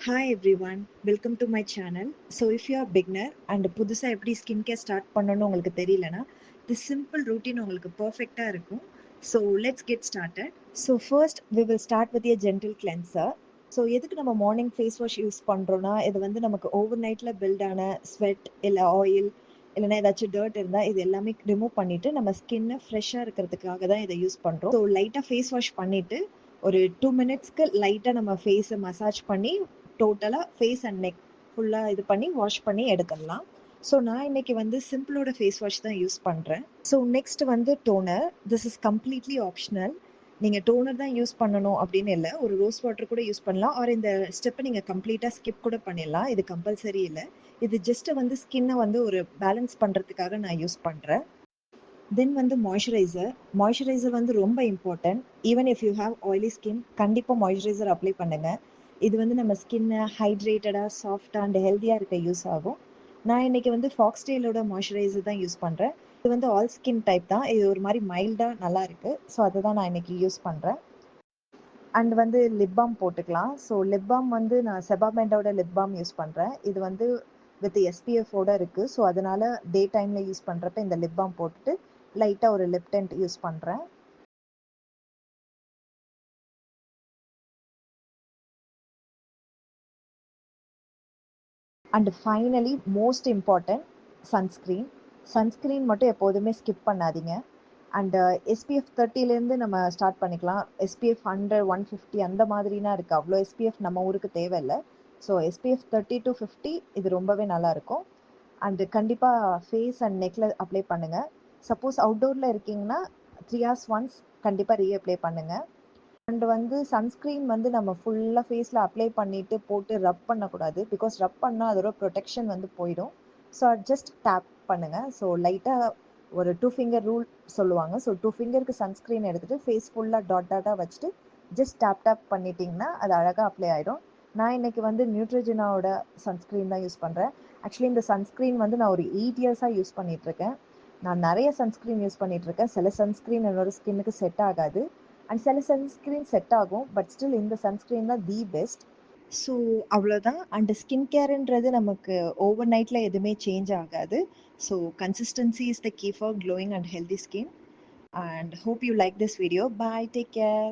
Hi everyone, welcome to my channel. So if you are beginner and புதுசா எப்படி skin care start பண்ணணும்னு உங்களுக்கு தெரியலனா this simple routine உங்களுக்கு பெர்ஃபெக்ட்டா இருக்கும். So let's get started. So first we will start with a gentle cleanser. So எதுக்கு நம்ம மார்னிங் ஃபேஸ் வாஷ் யூஸ் பண்றோம்னா இது வந்து நமக்கு ஓவர் நைட்ல பில்ட் ஆன ஸ்வெட் இல்ல ஆயில் இல்லைன்னா ஏதாச்சும் டர்ட் இருந்தா இது எல்லாமே ரிமூவ் பண்ணிட்டு நம்ம ஸ்கின்னை ஃப்ரெஷ்ஷாக இருக்கிறதுக்காக தான் இதை யூஸ் பண்றோம். ஸோ லைட்டாக ஃபேஸ் வாஷ் பண்ணிட்டு ஒரு 2 மினிட்ஸ்க்கு லைட்டாக நம்ம ஃபேஸை மசாஜ் பண்ணி டோட்டலாக ஃபேஸ் அண்ட் நெக் ஃபுல்லாக இது பண்ணி வாஷ் பண்ணி எடுத்துடலாம். ஸோ நான் இன்னைக்கு வந்து சிம்பிளோட ஃபேஸ் வாஷ் தான் யூஸ் பண்ணுறேன். ஸோ நெக்ஸ்ட் வந்து toner. This is completely optional. நீங்கள் டோனர் தான் யூஸ் பண்ணணும் அப்படின்னு இல்லை, ஒரு ரோஸ் வாட்டர் கூட யூஸ் பண்ணலாம், ஆர் இந்த ஸ்டெப்பை நீங்கள் கம்ப்ளீட்டாக ஸ்கிப் கூட பண்ணிடலாம். இது கம்பல்சரி இல்லை. இது ஜஸ்ட் வந்து ஸ்கின்னை வந்து ஒரு பேலன்ஸ் பண்ணுறதுக்காக நான் யூஸ் பண்ணுறேன். தென் வந்து மாய்ஸ்சரைசர் வந்து ரொம்ப important. Even if you have oily skin கண்டிப்பாக மாய்ஸ்சரைசர் அப்ளை பண்ணுங்கள். இது வந்து நம்ம ஸ்கின்னை ஹைட்ரேட்டடாக சாஃப்டாக அண்ட் ஹெல்த்தியாக இருக்க யூஸ் ஆகும். நான் இன்னைக்கு வந்து ஃபாக்ஸ்டெயிலோட மாய்ஸ்சரைசர் தான் யூஸ் பண்ணுறேன். இது வந்து ஆல் ஸ்கின் டைப் தான். இது ஒரு மாதிரி மைல்டாக நல்லா இருக்குது. ஸோ அதை தான் நான் இன்னைக்கு யூஸ் பண்ணுறேன். அண்ட் வந்து லிப் பாம் போட்டுக்கலாம். ஸோ லிப் பாம் வந்து நான் செபாமெண்டோட லிப் பாம் யூஸ் பண்ணுறேன். இது வந்து வித் எஸ்பிஎஃபோட இருக்குது. ஸோ அதனால டே டைமில் யூஸ் பண்ணுறப்ப இந்த லிப் பாம் போட்டுட்டு லைட்டாக ஒரு லிப் டென்ட் யூஸ் பண்ணுறேன். And finally most important sunscreen மட்டும் எப்போதுமே ஸ்கிப் பண்ணாதீங்க. அண்ட் எஸ்பிஎஃப் 30லேருந்து நம்ம ஸ்டார்ட் பண்ணிக்கலாம். எஸ்பிஎஃப் 100 150 அந்த மாதிரினா இருக்குது. அவ்வளோ எஸ்பிஎஃப் நம்ம ஊருக்கு தேவையில்லை. ஸோ எஸ்பிஎஃப் 30 to 50 இது ரொம்பவே நல்லாயிருக்கும். அண்டு கண்டிப்பாக ஃபேஸ் அண்ட் நெக்கில் அப்ளை பண்ணுங்கள். சப்போஸ் அவுட்டோரில் இருக்கீங்கன்னா 3 hours ஒன்ஸ் கண்டிப்பாக ரீஅப்ளை பண்ணுங்கள். அண்ட் வந்து சன்ஸ்க்ரீன் வந்து நம்ம ஃபுல்லாக ஃபேஸில் அப்ளை பண்ணிவிட்டு போட்டு ரப் பண்ணக்கூடாது. பிகாஸ் ரப் பண்ணால் அதோட ப்ரொடெக்ஷன் வந்து போயிடும். ஸோ ஜஸ்ட் டேப் பண்ணுங்கள். ஸோ லைட்டாக ஒரு 2 finger ரூல் சொல்லுவாங்க. ஸோ 2 fingerக்கு சன்ஸ்க்ரீன் எடுத்துகிட்டு ஃபேஸ் ஃபுல்லாக டாட்டாக வச்சுட்டு ஜஸ்ட் டேப் பண்ணிட்டீங்கன்னா அது அழகாக அப்ளை ஆகிடும். நான் இன்னைக்கு வந்து நியூட்ரஜினாவோட சன்ஸ்க்ரீன் தான் யூஸ் பண்ணுறேன். ஆக்சுவலி இந்த சன்ஸ்க்ரீன் வந்து நான் ஒரு 8 yearsஆக யூஸ் பண்ணிகிட்ருக்கேன். நான் நிறைய சன்ஸ்க்ரீன் யூஸ் பண்ணிகிட்ருக்கேன். சில சன்ஸ்க்ரீன் என்னோட ஸ்கின்னுக்கு செட் ஆகாது அண்ட் சில சன்ஸ்க்ரீன் செட் ஆகும். பட் ஸ்டில் இந்த சன்ஸ்க்ரீன் தான் தி பெஸ்ட். ஸோ அவ்வளோதான். அண்ட் ஸ்கின் கேருன்றது நமக்கு ஓவர் நைட்டில் எதுவுமே சேஞ்ச் ஆகாது. So consistency is the key for glowing and healthy skin. And hope you like this video. Bye, take care.